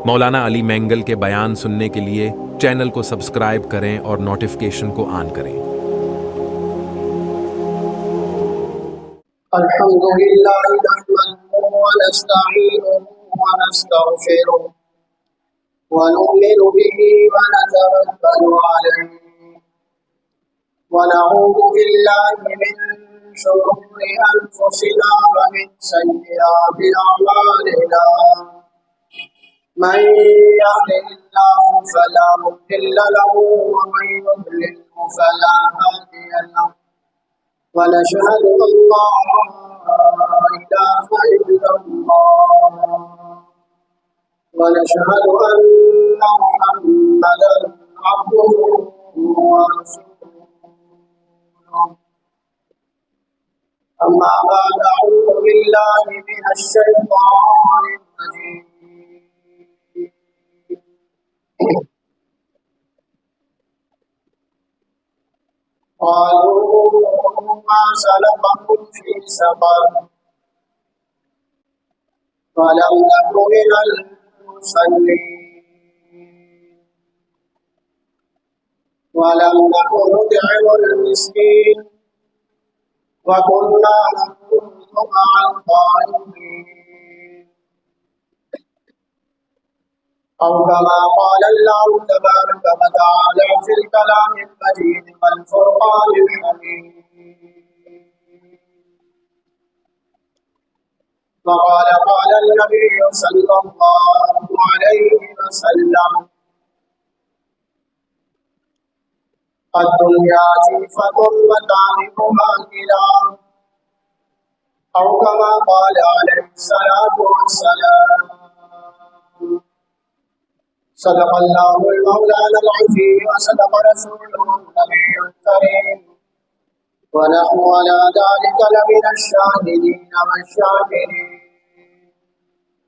مولانا علی مینگل کے بیان سننے کے لیے چینل کو سبسکرائب کریں اور نوٹیفیکیشن کو آن کریں۔ الحمد للہ نحمده ونستعینه ونستغفره ونؤمن به ونتوکل علیہ ونعوذ باللہ من شرور انفسنا ومن سیئات اعمالنا من يهده الله فلا مضل له ومن يضلل فلا هادي له ونشهد أن لا إله إلا الله ونشهد أن محمدا عبده ورسوله أما بعد أعوذ بالله من الشيطان الرجيم قالوا ما سلككم في سقر فلم نك من المصلين ولم نك نطعم المسكين وكنا نخوض مع الخائضين أو كما قال الله تبارك وتعالى في الكلام المجيد والفرقان الحميد وقال النبي صلى الله عليه وسلم الدنيا جيفة وتعرفها كلام أو كما قال عليه الصلاة والسلام صدق الله المولانا العظيم وصدق رسوله النبي الكريم ونحن على ذلك لمن الشاهدين والشاكرين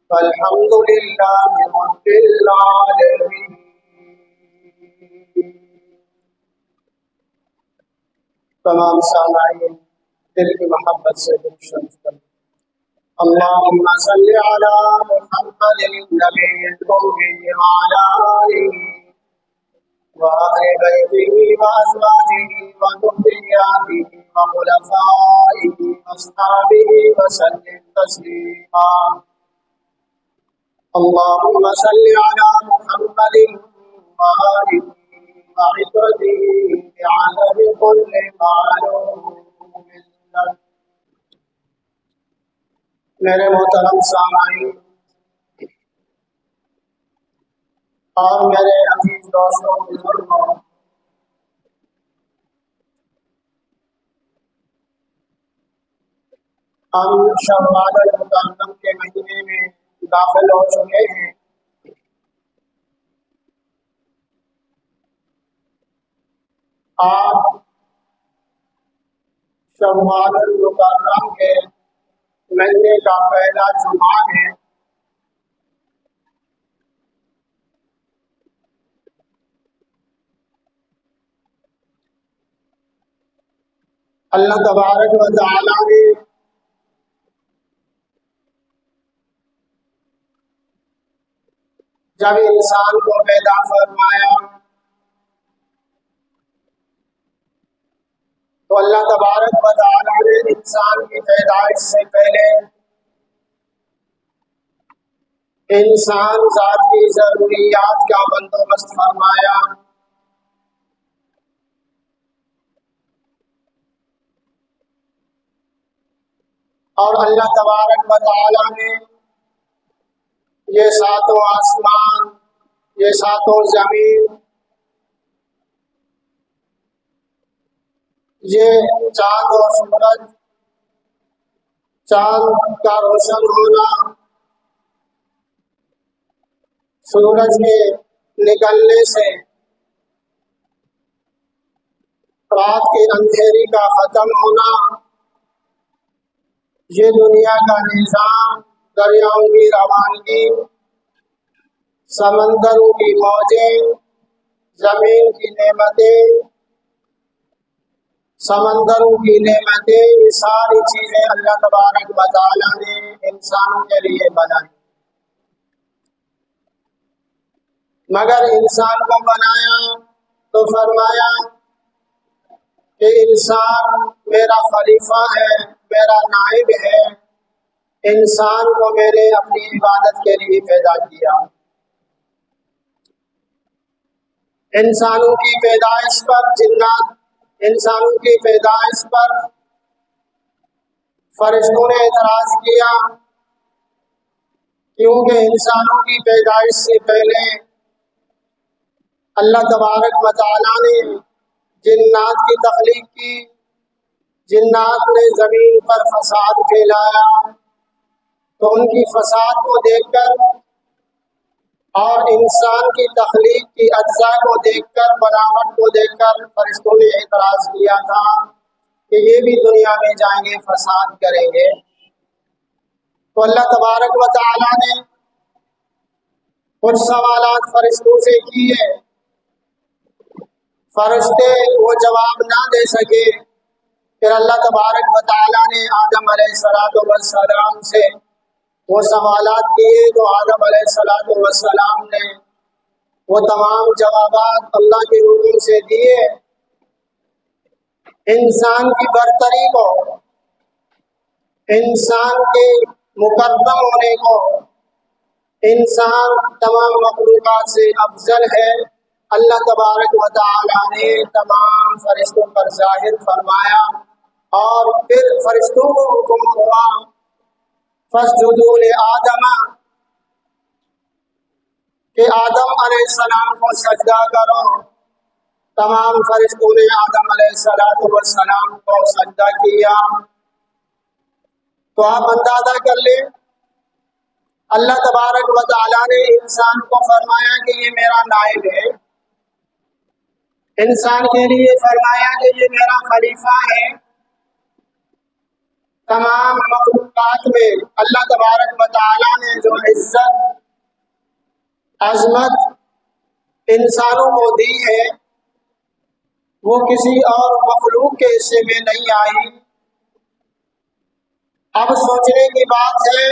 فالحمد لله رب العالمين۔ تمام سامعین دل کی محبت سے درود شریف کریں۔ اللهم صل على محمد النبي الأمي وعلى آله وأهل بيته وأزواجه وذرياته وخلفائه وأصحابه وسلم تسليما۔ اللهم صل على محمد وآله وعترته بعدد كل معلوم لك۔ میرے محترم سامعین اور میرے عزیز دوستوں بزرگوں، ہم شوال المکرم کے مہینے میں داخل ہو چکے ہیں۔ آپ شوال المکرم کے مہینے کا پہلا جمعہ ہے۔ اللہ تبارک و تعالی نے جب انسان کو پیدا فرمایا تو اللہ تبارک و تعالی نے انسان کی پیدائش سے پہلے انسان ذات کی ضروریات کا بندوبست فرمایا۔ اور اللہ تبارک و تعالی نے یہ ساتوں آسمان، یہ ساتوں زمین، یہ چاند اور سورج، چاند کا روشن ہونا، سورج کے نکلنے سے رات کے اندھیری کا ختم ہونا، یہ دنیا کا نظام، دریاؤں کی روانگی، سمندروں کی موجیں، زمین کی نعمتیں، سمندروں کی نعمتیں، یہ ساری چیزیں اللہ تبارک و تعالی نے انسانوں کے لیے بنائی۔ مگر انسان کو بنایا تو فرمایا کہ انسان میرا خلیفہ ہے، میرا نائب ہے، انسان کو میں نے اپنی عبادت کے لیے پیدا کیا۔ انسانوں کی پیدائش پر انسانوں کی پیدائش پر فرشتوں نے اعتراض کیا، کیونکہ انسانوں کی پیدائش سے پہلے اللہ تبارک و تعالیٰ نے جنات کی تخلیق کی۔ جنات نے زمین پر فساد پھیلایا، تو ان کی فساد کو دیکھ کر اور انسان کی تخلیق کی اجزاء کو دیکھ کر، بناوٹ کو دیکھ کر فرشتوں نے اعتراض کیا تھا کہ یہ بھی دنیا میں جائیں گے، فساد کریں گے۔ تو اللہ تبارک و تعالیٰ نے کچھ سوالات فرشتوں سے کیے، فرشتے وہ جواب نہ دے سکے، پھر اللہ تبارک و تعالیٰ نے آدم علیہ السلام سے وہ سوالات کیے، تو آدم علیہ السلام نے وہ تمام جوابات اللہ کے حکم سے دیے۔ انسان کی برتری کو، انسان کے مقدم ہونے کو، انسان تمام مخلوقات سے افضل ہے، اللہ تبارک و تعالیٰ نے تمام فرشتوں پر ظاہر فرمایا، اور پھر فرشتوں کو حکم ہوا فاسجدوا لآدم کہ آدم علیہ السلام کو سجدہ کرو۔ تمام فرشتوں نے آدم علیہ السلام کو سجدہ کیا۔ تو آپ اندازہ کر لیں، اللہ تبارک و تعالیٰ نے انسان کو فرمایا کہ یہ میرا نائب ہے، انسان کے لیے فرمایا کہ یہ میرا خلیفہ ہے۔ تمام مخلوقات میں اللہ تبارک و تعالیٰ نے جو عزت، عظمت انسانوں کو دی ہے، وہ کسی اور مخلوق کے حصے میں نہیں آئی۔ اب سوچنے کی بات ہے،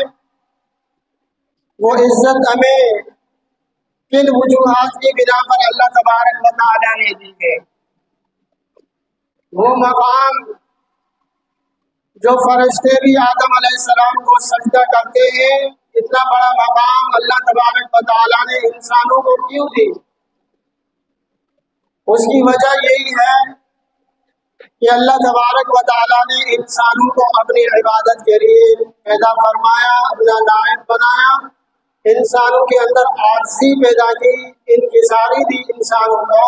وہ عزت ہمیں کن وجوہات کی بنا پر اللہ تبارک و تعالیٰ نے دی ہے؟ وہ مقام جو فرشتے بھی آدم علیہ السلام کو سجدہ کرتے ہیں، اتنا بڑا مقام اللہ تبارک و تعالیٰ نے انسانوں کو کیوں دی؟ اس کی وجہ یہی ہے کہ اللہ تبارک و تعالیٰ نے انسانوں کو اپنی عبادت کے لیے پیدا فرمایا، اپنا نائب بنایا، انسانوں کے اندر عاجزی پیدا کی، انکساری دی انسانوں کو۔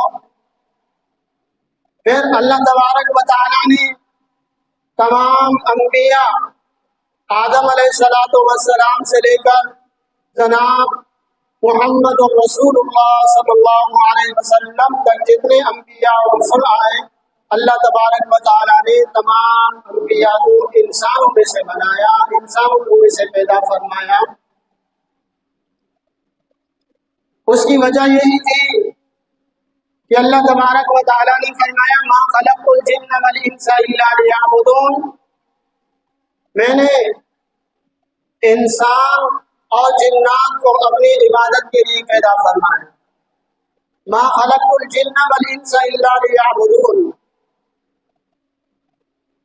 پھر اللہ تبارک و تعالیٰ نے تمام انبیاء آدم علیہ السلام سے لے کر جناب محمد رسول اللہ صلی اللہ علیہ وسلم تک جتنے انبیاء اور رسول آئے، اللہ تبارک و تعالیٰ نے تمام انبیاء کو انسانوں میں سے بنایا، انسانوں میں سے پیدا فرمایا۔ اس کی وجہ یہی تھی کہ اللہ تبارک و تعالیٰ نے فرمایا ما خلقت الجن والانس الا لیعبدون، میں نے انسان اور جنات کو اپنی عبادت کے لیے پیدا فرمایا۔ ما خلقت الجن والانس الا لیعبدون،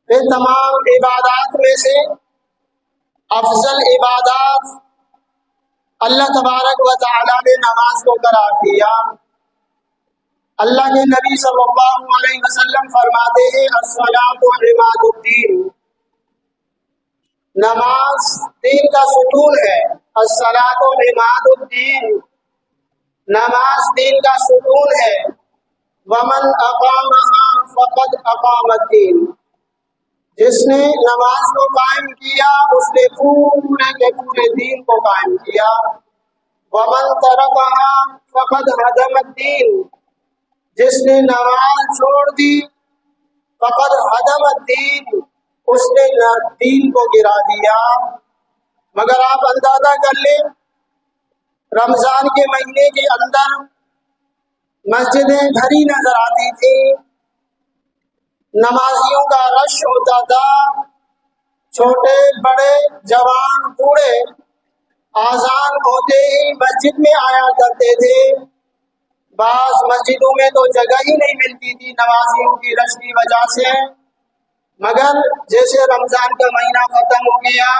پھر تمام عبادات میں سے افضل عبادات اللہ تبارک و تعالیٰ نے نماز کو قرار دیا۔ اللہ کے نبی صلی اللہ علیہ وسلم فرماتے ہیں الصلاۃ عماد الدین، نماز دین کا ستون ہے۔ الصلاۃ عماد الدین، نماز دین کا ستون ہے۔ ومن اقامها فقد اقام الدین، جس نے نماز کو قائم کیا اس نے پورے کے پورے دین کو قائم کیا۔ ومن ترکها فقد هدم الدین، جس نے نماز چھوڑ دی فقد هدم الدین، اس نے دین کو گرا دیا۔ مگر آپ اندازہ کر لیں، رمضان کے مہینے کے اندر مسجدیں بھری نظر آتی تھی، نمازیوں کا رش ہوتا تھا، چھوٹے بڑے جوان بوڑھے آذان ہوتے ہی مسجد میں آیا کرتے تھے، بعض مسجدوں میں تو جگہ ہی نہیں ملتی تھی نمازیوں کی رش کی وجہ سے، مگر جیسے رمضان کا مہینہ ختم ہو گیا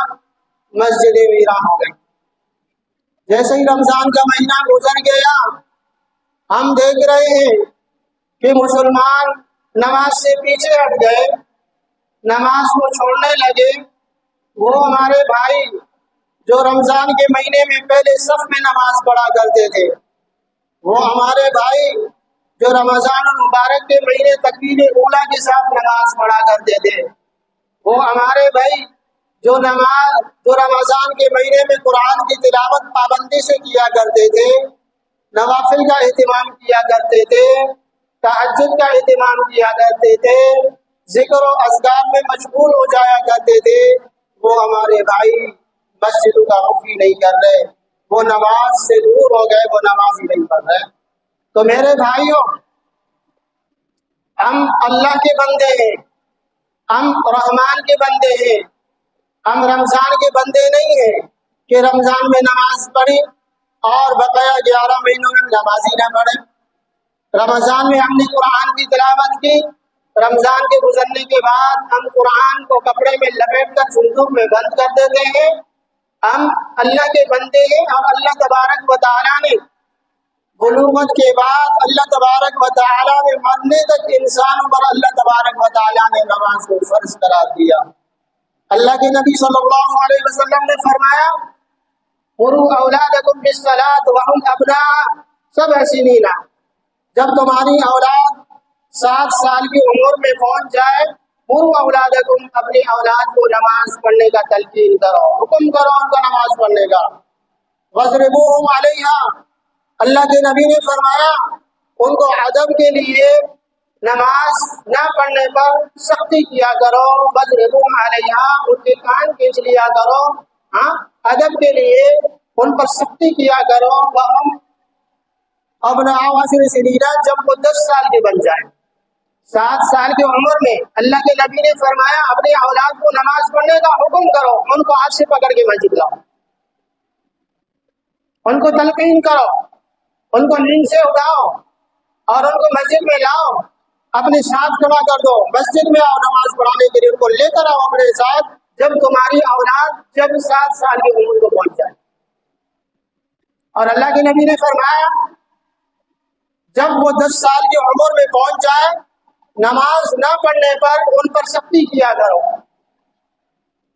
مسجدیں ویران ہو گئی۔ جیسے ہی رمضان کا مہینہ گزر گیا ہم دیکھ رہے ہیں کہ مسلمان نماز سے پیچھے ہٹ گئے، نماز کو چھوڑنے لگے۔ وہ ہمارے بھائی جو رمضان کے مہینے میں پہلے صف میں نماز پڑھا کرتے تھے، وہ ہمارے بھائی جو رمضان المبارک کے مہینے تکبیر اولیٰ کے ساتھ نماز پڑھا کرتے تھے، وہ ہمارے بھائی جو رمضان کے مہینے میں قرآن کی تلاوت پابندی سے کیا کرتے تھے، نوافل کا اہتمام کیا کرتے تھے، تہجد کا اہتمام کیا کرتے تھے، ذکر و اذکار میں مشغول ہو جایا کرتے تھے، وہ ہمارے بھائی مسجدوں کا رخ ہی نہیں کر رہے، وہ نماز سے دور ہو گئے، وہ نماز ہی نہیں پڑھ رہے۔ تو میرے بھائیوں، ہم اللہ کے بندے ہیں، ہم رحمان کے بندے ہیں، ہم رمضان کے بندے نہیں ہیں کہ رمضان میں نماز پڑھی اور بقیہ 11 مہینوں میں نماز ہی نہ پڑھے۔ رمضان میں ہم نے قرآن کی تلاوت کی، رمضان کے گزرنے کے بعد ہم قرآن کو کپڑے میں لپیٹ کر صندوق میں بند کر دیتے ہیں۔ ہم اللہ کے بندے ہیں اور اللہ تبارک و تعالیٰ نے بلوغت کے بعد اللہ تبارک و تعالیٰ نے مرنے تک انسانوں پر اللہ تبارک و تعالیٰ نے نماز کو فرض قرار دیا۔ اللہ کے نبی صلی اللہ علیہ وسلم نے فرمایا مروا اولادکم بالصلاۃ وهم ابناء 7 سنین، جب تمہاری اولاد 7 سال کی عمر میں پہنچ جائے، مروا اولادکم، اپنی اولاد کو نماز پڑھنے کا تلقین کرو، حکم کرو ان کو نماز پڑھنے کا۔ وَاضْرِبُوهُمْ عَلَيْهَا، اللہ کے نبی نے فرمایا ان کو ادب کے لیے نماز نہ پڑھنے پر سختی کیا کرو۔ وَاضْرِبُوهُمْ عَلَيْهَا، ان کے کان کھینچ لیا کرو، ادب کے لیے ان پر سختی کیا کرو۔ وَهُمْ أَبْنَاءُ 10 سنین، جب وہ 10 سال کے بن جائیں، 7 سال کی عمر میں اللہ کے نبی نے فرمایا اپنی اولاد کو نماز پڑھنے کا حکم کرو، ان کو ہاتھ سے پکڑ کے مسجد لاؤ، ان کو تلقین کرو، ان کو نیند سے اٹھاؤ اور ان کو مسجد میں لاؤ، اپنے ساتھ کھڑا کر دو، مسجد میں آؤ نماز پڑھانے کے لیے، ان کو لے کر آؤ اپنے ساتھ جب تمہاری اولاد جب 7 سال کی عمر کو پہنچ جائے۔ اور اللہ کے نبی نے فرمایا جب وہ 10 سال کی عمر میں پہنچ جائے، نماز نہ پڑھنے پر ان پر سختی کیا کرو۔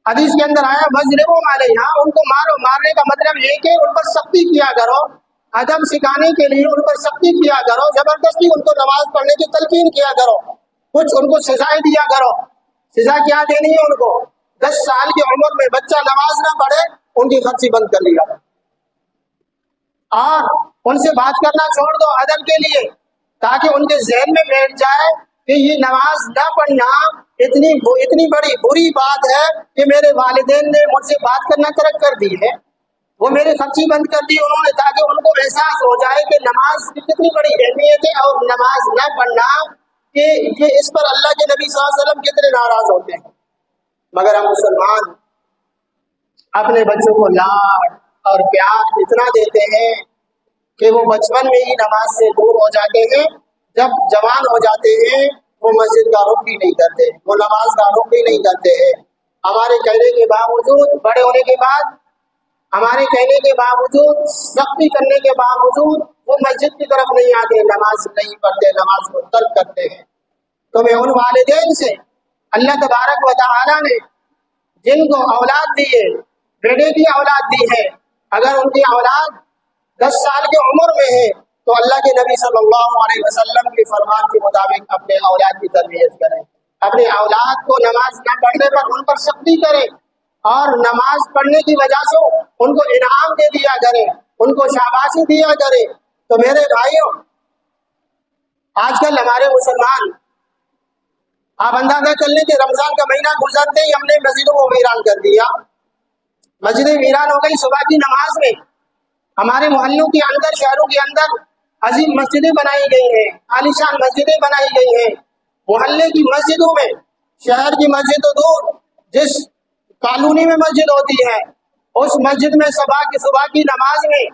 حدیث کے اندر آیا وَاضْرِبُوهُمْ عَلَيْهَا، ان کو مارو، مارنے کا مطلب یہ کہ ان پر سختی کیا کرو، ادب سکھانے کے لیے ان پر سختی کیا کرو، زبردستی ان کو نماز پڑھنے کی تلقین کیا کرو، کچھ ان کو سزائیں دیا کرو۔ سزا کیا دینی ہے ان کو؟ 10 سال کی عمر میں بچہ نماز نہ پڑھے ان کی خرچی بند کر لیا اور ان سے بات کرنا چھوڑ دو ادب کے لیے، تاکہ ان کے ذہن میں بیٹھ جائے کہ یہ نماز نہ پڑھنا اتنی بڑی بری بات ہے کہ میرے والدین نے مجھ سے بات کرنا ترک کر دی ہے، وہ میری خرچی بند کر دی انہوں نے، تاکہ ان کو احساس ہو جائے کہ نماز کی کتنی بڑی اہمیت ہے اور نماز نہ پڑھنا کہ یہ اس پر اللہ کے نبی صلی اللہ علیہ وسلم کتنے ناراض ہوتے ہیں۔ مگر ہم مسلمان اپنے بچوں کو لاڈ اور پیار اتنا دیتے ہیں کہ وہ بچپن میں ہی نماز سے دور ہو جاتے ہیں، جب جوان ہو جاتے ہیں وہ مسجد کا رخ بھی نہیں کرتے، وہ نماز کا رخ بھی نہیں کرتے ہیں۔ ہمارے کہنے کے باوجود، بڑے ہونے کے بعد ہمارے کہنے کے باوجود، سختی کرنے کے باوجود وہ مسجد کی طرف نہیں آتے، نماز نہیں پڑھتے، نماز کو ترک کرتے ہیں۔ تو میں ان والدین سے، اللہ تبارک و تعالیٰ نے جن کو اولاد دی ہے، بیٹے کی اولاد دی ہے، اگر ان کی اولاد 10 سال کی عمر میں ہے تو اللہ کے نبی صلی اللہ علیہ وسلم کے فرمان کے مطابق اپنے اولاد کی تربیت کریں، اپنے اولاد کو نماز نہ پڑھنے پر ان پر سختی کریں اور نماز پڑھنے کی وجہ سے ان کو انعام دے دیا کریں، ان کو شاباشی دیا کریں۔ تو میرے بھائیوں، آج کل ہمارے مسلمان، آپ اندازہ کر لیں کہ رمضان کا مہینہ گزرتے ہی ہم نے مسجدوں کو ویران کر دیا، مسجدیں ویران ہو گئی۔ صبح کی نماز میں ہمارے محلوں کے اندر، شہروں کے اندر عظیم مسجدیں بنائی گئی ہیں، عالیشان مسجدیں بنائی گئی ہیں۔ محلے کی مسجدوں میں، شہر کی مسجد تو دور، جس کالونی میں مسجد ہوتی ہے اس مسجد میں صبح کی نماز میں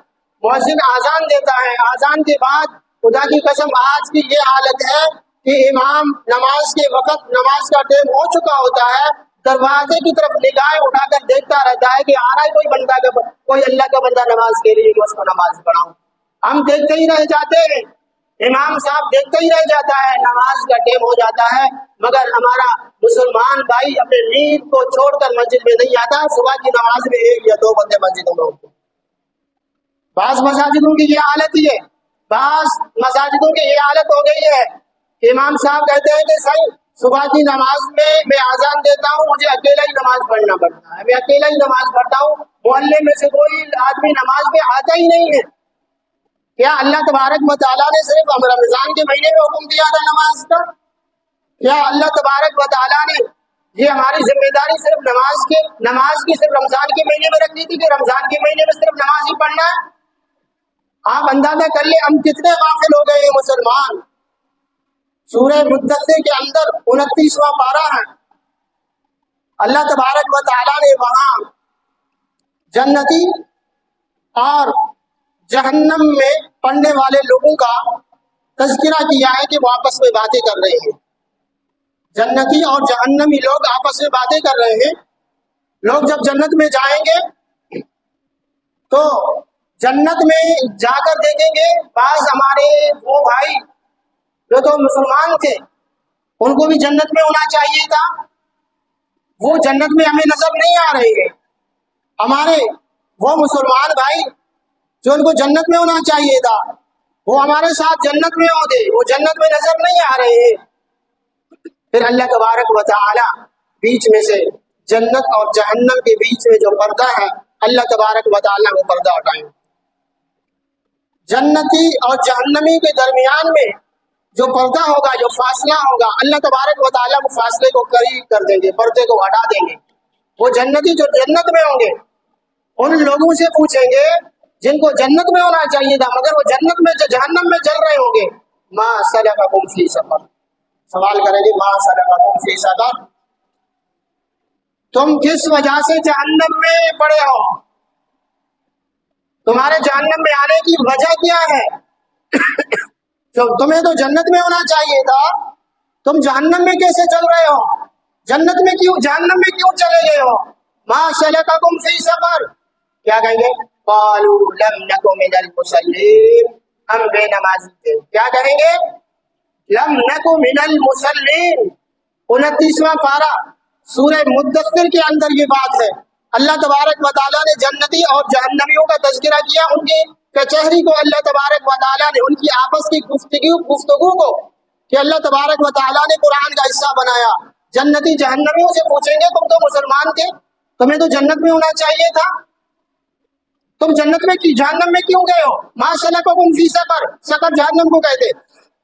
مؤذن آذان دیتا ہے، آذان کے بعد خدا کی قسم آج کی یہ حالت ہے کہ امام نماز کے وقت نماز کا ٹائم ہو چکا ہوتا ہے، دروازے کی طرف نگاہیں اٹھا کر دیکھتا رہتا ہے کہ آ رہا ہے کوئی اللہ کا بندہ نماز کے لیے، میں اس کو نماز پڑھاؤں۔ ہم دیکھتے ہی رہ جاتے ہیں، امام صاحب دیکھتے ہی رہ جاتا ہے، نماز کا ٹائم ہو جاتا ہے، مگر ہمارا مسلمان بھائی اپنے نیند کو چھوڑ کر مسجد میں نہیں آتا۔ صبح کی نماز میں 1 یا 2 بندے مسجدوں میں ہوتے ہیں۔ بعض مساجدوں کی یہ حالت ہی ہے، بعض مساجدوں کی یہ حالت ہو گئی ہے، امام صاحب کہتے ہیں کہ صحیح صبح کی نماز میں اذان دیتا ہوں، مجھے اکیلا ہی نماز پڑھنا پڑتا ہے، میں اکیلا ہی نماز پڑھتا ہوں، محلے میں سے کوئی آدمی نماز میں آتا ہی نہیں ہے۔ کیا اللہ تبارک و تعالیٰ نے صرف رمضان کے مہینے میں حکم دیا تھا نماز کا؟ کیا اللہ تبارک و تعالیٰ نے یہ ہماری ذمہ داری صرف نماز کی صرف رمضان کے مہینے میں رکھ دی تھی کہ رمضان کے مہینے میں صرف نماز ہی پڑھنا ہے؟ آپ اندازہ کر لیں ہم کتنے غافل ہو گئے ہیں مسلمان۔ سورہ مدثر کے اندر 29واں پارہ ہے، اللہ تبارک و تعالیٰ نے وہاں جنتی اور جہنم میں پڑھنے والے لوگوں کا تذکرہ کیا ہے کہ وہ آپس میں باتیں کر رہے ہیں۔ جنتی اور جہنمی لوگ آپس میں باتیں کر رہے ہیں۔ لوگ جب جنت میں جائیں گے تو جنت میں جا کر دیکھیں گے بعض ہمارے وہ بھائی جو تو مسلمان تھے، ان کو بھی جنت میں ہونا چاہیے تھا، وہ جنت میں ہمیں نظر نہیں آ رہے ہیں۔ ہمارے وہ مسلمان بھائی جو ان کو جنت میں ہونا چاہیے تھا، وہ ہمارے ساتھ جنت میں ہوتے، وہ جنت میں نظر نہیں آ رہے ہیں۔ پھر اللہ تبارک و تعالی بیچ میں سے جنت اور جہنم کے بیچ میں جو پردہ ہے، اللہ تبارک و تعالی وہ پردہ ہٹائیں۔ جنتی اور جہنمی کے درمیان میں جو پردہ ہوگا، جو فاصلہ ہوگا، اللہ تبارک و تعالیٰ وہ فاصلے کو قریب کر دیں گے، پردے کو ہٹا دیں گے۔ وہ جنتی جو جنت میں ہوں گے ان لوگوں سے پوچھیں گے جن کو جنت میں ہونا چاہیے تھا مگر وہ جنت میں جہنم میں چل رہے ہوں گے، ما سلککم فی سقر، سوال کریں گے ما سلککم فی سقر، تم کس وجہ سے جہنم میں پڑے ہو، تمہارے جہنم میں آنے کی وجہ کیا ہے؟ تمہیں تو جنت میں ہونا چاہیے تھا، تم جہنم میں کیسے چل رہے ہو؟ جہنم میں کیوں چلے گئے ہو؟ ما سلککم فی سقر، کیا کہیں گے؟ قالوا لم نک من المصلین، ہم بے نمازی تھے۔ کیا کہیں گے؟ لم نک من المصلین۔ 29واں پارہ سورہ مدثر کے اندر یہ بات ہے۔ اللہ تبارک و تعالیٰ نے جنتی اور جہنمیوں کا تذکرہ کیا، ان کی کچہری کو اللہ تبارک و تعالیٰ نے، ان کی آپس کی گفتگو کو کہ اللہ تبارک و تعالیٰ نے قرآن کا حصہ بنایا۔ جنتی جہنمیوں سے پوچھیں گے تم تو مسلمان تھے، تمہیں تو جنت میں ہونا چاہیے تھا، تم جنت میں جہنم میں کیوں گئے ہو؟ ما سلککم فی سقر، سقر جہنم کو کہتے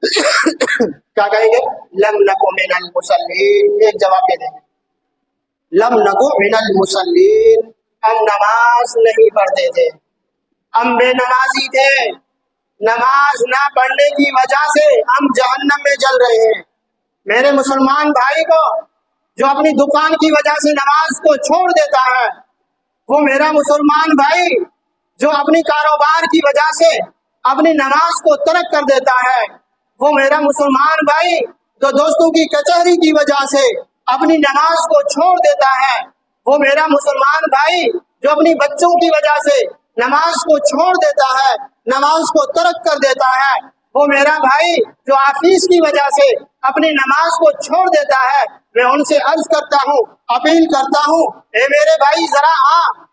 کیا کہیں گے؟ لم نک من المصلین، ایک جواب دے دیں گے، لم نک من المصلین، ہم نماز نہیں پڑھتے تھے، ہم بے نمازی تھے، نماز نہ پڑھنے کی وجہ سے ہم جہنم میں جل رہے ہیں۔ میرے مسلمان بھائی کو جو اپنی دکان کی وجہ سے نماز کو چھوڑ دیتا ہے، وہ میرا مسلمان بھائی جو اپنی کاروبار کی وجہ سے اپنی نماز کو ترک کر دیتا ہے، وہ میرا مسلمان بھائی جو دوستوں کی کچہری کی وجہ سے اپنی نماز کو چھوڑ دیتا ہے، وہ میرا مسلمان بھائی جو اپنی بچوں کی وجہ سے نماز کو چھوڑ دیتا ہے، نماز کو ترک کر دیتا ہے، وہ میرا بھائی جو آفس کی وجہ سے اپنی نماز کو چھوڑ دیتا ہے، میں ان سے عرض کرتا ہوں، اپیل کرتا ہوں، اے میرے بھائی ذرا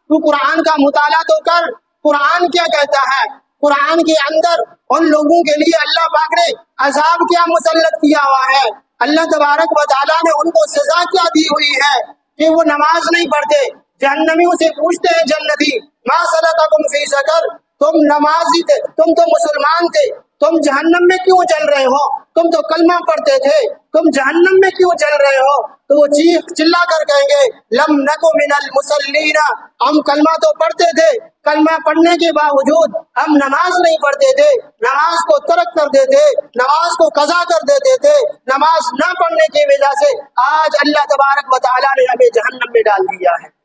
تو قرآن کا مطالعہ تو کر، قرآن کیا کہتا ہے؟ قرآن کے اندر ان لوگوں کے لیے اللہ پاک نے عذاب کیا مسلط کیا ہوا ہے، اللہ تبارک و تعالیٰ نے ان کو سزا کیا دی ہوئی ہے کہ وہ نماز نہیں پڑھتے۔ جہنمیوں سے پوچھتے ہیں جنتی، ما سلککم فی سقر، تم نمازی تھے، تم تو مسلمان تھے، تم جہنم میں کیوں چل رہے ہو؟ تم تو کلمہ پڑھتے تھے، تم جہنم میں کیوں چل رہے ہو؟ تو وہ چیخ چلا کر کہیں گے لم نک من المصلین، ہم کلمہ تو پڑھتے تھے، کلمہ پڑھنے کے باوجود ہم نماز نہیں پڑھتے تھے، نماز کو ترک کر دیتے، نماز کو قضا کر دیتے تھے، نماز نہ پڑھنے کی وجہ سے آج اللہ تبارک و تعالیٰ نے ہمیں جہنم میں ڈال دیا ہے۔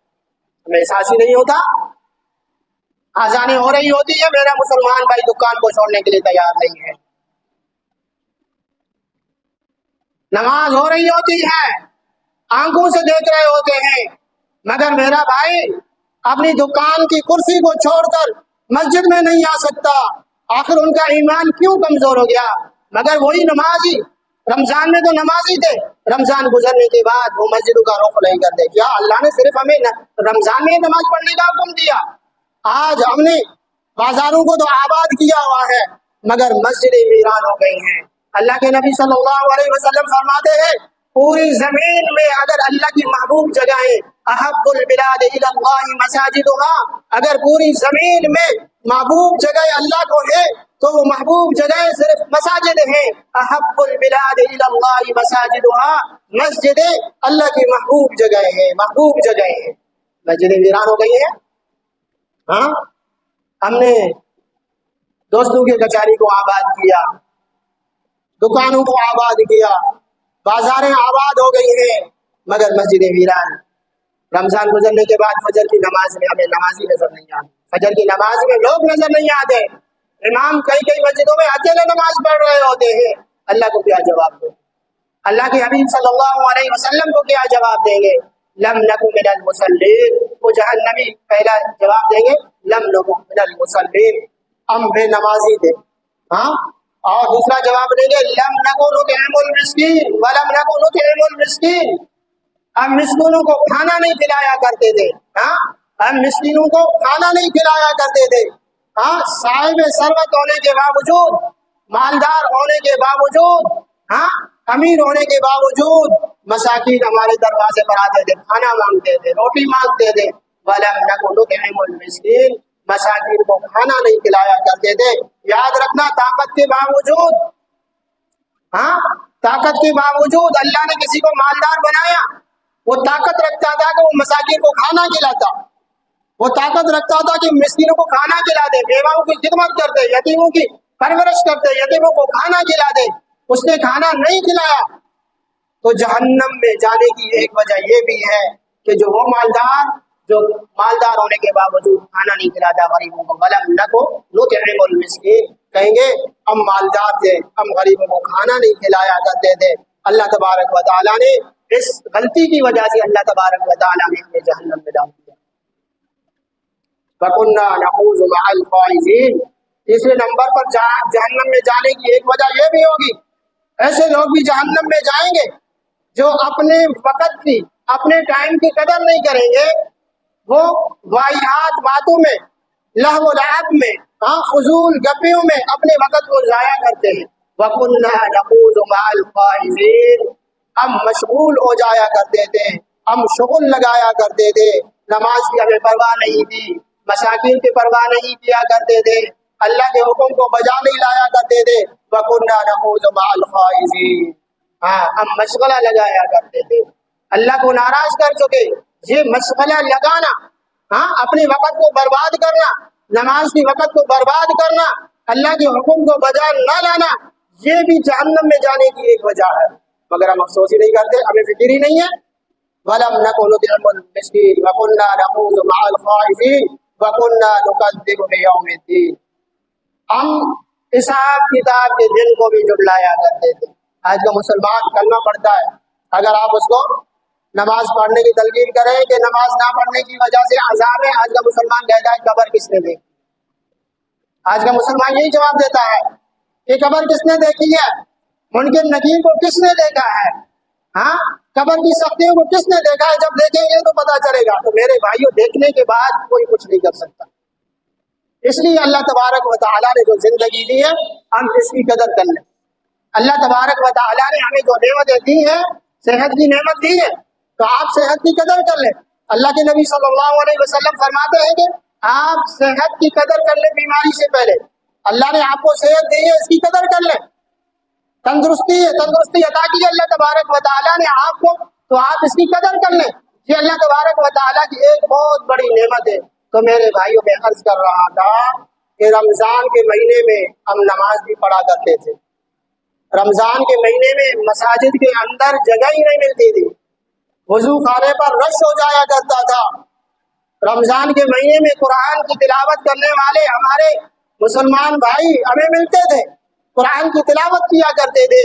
ہمیں احساس ہی نہیں ہوتا، آزانیں ہو رہی ہوتی ہے، میرا مسلمان بھائی دکان کو چھوڑنے کے لیے تیار نہیں ہے، نماز ہو رہی ہوتی ہے، آنکھوں سے دیکھ رہے ہوتے ہیں، مگر میرا بھائی اپنی دکان کی کرسی کو چھوڑ کر مسجد میں نہیں آ سکتا۔ آخر ان کا ایمان کیوں کمزور ہو گیا؟ مگر وہی نمازی رمضان میں تو نمازی تھے، رمضان گزرنے کے بعد وہ مسجدوں کا رخ نہیں کرتے۔ کیا اللہ نے صرف ہمیں رمضان میں نماز پڑھنے کا حکم دیا؟ آج ہم نے بازاروں کو تو آباد کیا ہوا ہے، مگر مسجدیں ویران ہو گئی ہیں۔ اللہ کے نبی صلی اللہ علیہ وسلم فرماتے ہیں پوری زمین میں اگر اللہ کی محبوب جگہیں احب البلاد الی اللہ مساجدها، اگر پوری زمین میں محبوب جگہ اللہ کو ہے تو وہ محبوب جگہ صرف مساجد ہیں۔ احب البلاد الی اللہ مساجدها، مسجدیں اللہ کی محبوب جگہ ہیں، محبوب جگہ ہیں۔ مسجدیں ویران ہو گئی ہیں۔ ہاں، ہم نے دوستوں کی کچہری کو آباد کیا، دکانوں کو آباد کیا، بازاریں آباد ہو گئی ہیں، مگر مسجدیں ویران۔ رمضان گزرنے کے بعد فجر کی نماز میں ہمیں نمازی نظر نہیں آتے، فجر کی نماز میں لوگ نظر نہیں آتے، امام کئی مسجدوں میں اکیلے نماز پڑھ رہے ہوتے ہیں۔ اللہ کو کیا جواب دیں؟ اللہ کے حبیب صلی اللہ علیہ وسلم کو کیا جواب دیں گے؟ لم نکن من المصلین، وہ جہنمی پہلا جواب دیں گے لم نکن من المصلین، ہم بے نمازی تھے۔ ہاں، اور دوسرا جواب دیں گے لم نکن نطعم المسکین ولم نکن نطعم المسکین، ہم مسکینوں کو کھانا نہیں کھلایا کرتے تھے۔ ہاں، ہم مسکینوں کو کھانا نہیں کھلایا کرتے تھے۔ ہاں، صاحب ثروت ہونے کے باوجود، مالدار ہونے کے باوجود، ہاں، امیر ہونے کے باوجود مساکین ہمارے دروازے پر آتے تھے، کھانا مانگتے تھے، روٹی مانگتے تھے۔ وَلَمْ نَكُن نُطْعِمُ الْمِسْكِينَ، مساکین کو کھانا نہیں کھلایا کرتے تھے۔ یاد رکھنا، طاقت کے باوجود، ہاں، طاقت کے باوجود اللہ نے کسی کو مالدار بنایا، وہ طاقت رکھتا تھا کہ وہ مساکین کو کھانا کھلاتا، وہ طاقت رکھتا تھا کہ مسکینوں کو کھانا کھلا دے، بیواؤں کی خدمت کرتے، یتیموں کی پرورش کرتے، یتیموں کو کھانا کھلا دے۔ اس نے کھانا نہیں کھلایا تو جہنم میں جانے کی ایک وجہ یہ بھی ہے کہ جو مالدار ہونے کے باوجود کھانا نہیں کھلاتا غریبوں کو۔ وَلَمْ نَكُن نُطْعِمُ الْمِسْكِينَ، کہیں گے ہم مالدار تھے، ہم غریبوں کو کھانا نہیں کھلایا کرتے تھے۔ اللہ تبارک و تعالیٰ نے اس غلطی کی وجہ سے اللہ تبارک و تعالیٰ نے ہمیں جہنم میں ڈال دیا۔ وَكُنَّا نَخُوضُ مَعَ الْخَائِضِينَ، تیسرے نمبر پر جہنم میں جانے کی ایک وجہ یہ بھی ہوگی، ایسے لوگ بھی جہنم میں جائیں گے جو اپنے وقت کی، اپنے ٹائم کی قدر نہیں کریں گے، وہ واہیات باتوں میں، لہو و لعب میں، فضول گپیوں میں اپنے وقت کو ضائع کرتے ہیں۔ وَكُنَّا نَخُوضُ مَعَ الْخَائِضِينَ، ہم مشغول ہو جایا کرتے تھے، ہم شغل لگایا کرتے تھے، نماز کی ہمیں پرواہ نہیں تھی، مساکین کی پرواہ نہیں کیا کرتے تھے، اللہ کے حکم کو بجا نہیں لایا کرتے تھے۔ وَكُنَّا نَخُوضُ مَعَ الْخَائِضِينَ، ہاں، ہم مشغلہ لگایا کرتے تھے، اللہ کو ناراض کر چکے۔ یہ مشغلہ لگانا، ہاں، اپنے وقت کو برباد کرنا، نماز کی وقت کو برباد کرنا، اللہ کے حکم کو بجا نہ لانا، یہ بھی جہنم میں جانے کی ایک وجہ ہے، مگر ہم افسوس ہی نہیں کرتے، ہمیں فکر ہی نہیں ہے۔ وَلَمْ نَكُن نُطْعِمُ الْمِسْكِينَ وَكُنَّا نَخُوضُ مَعَ الْخَائِضِينَ وَكُنَّا نُكَذِّبُ بِيَوْمِ الدِّينِ، ہم حساب کتاب کے دن کو بھی جھٹلایا کرتے تھے۔ آج کا مسلمان کلمہ پڑھتا ہے، اگر آپ اس کو نماز پڑھنے کی تلقین کریں کہ نماز نہ پڑھنے کی وجہ سے عذاب ہے، آج کا مسلمان کہتا ہے قبر کس نے دیکھی؟ آج کا مسلمان یہی جواب دیتا ہے کہ قبر کس نے دیکھی ہے، منکر نکیر کو کس نے دیکھا ہے، ہاں، قبر کی سختیوں کو کس نے دیکھا ہے، جب دیکھیں گے تو پتا چلے گا۔ تو میرے بھائیوں، دیکھنے کے بعد کوئی کچھ نہیں کر سکتا، اس لیے اللہ تبارک و تعالیٰ نے جو زندگی دی ہے ہم اس کی قدر کر لیں۔ اللہ تبارک و تعالیٰ نے ہمیں جو نعمتیں دی ہیں، صحت کی نعمت دی ہے، تو آپ صحت کی قدر کر لیں۔ اللہ کے نبی صلی اللہ علیہ وسلم فرماتے ہیں کہ آپ صحت کی قدر کر لیں بیماری سے پہلے۔ اللہ نے آپ کو صحت دی ہے، اس کی قدر کر لیں۔ تندرستی عطا کی اللہ تبارک و تعالیٰ نے آپ کو، تو آپ اس کی قدر کر لیں۔ یہ اللہ تبارک و تعالیٰ کی ایک بہت بڑی نعمت ہے۔ تو میرے بھائیوں، میں عرض کر رہا تھا کہ رمضان کے مہینے میں ہم نماز بھی پڑھا کرتے تھے، رمضان کے مہینے میں مساجد کے اندر جگہ ہی نہیں ملتی تھی، وضو خانے پر رش ہو جایا کرتا تھا۔ رمضان کے مہینے میں قرآن کی تلاوت کرنے والے ہمارے مسلمان بھائی ہمیں ملتے تھے، قرآن کی تلاوت کیا کرتے تھے،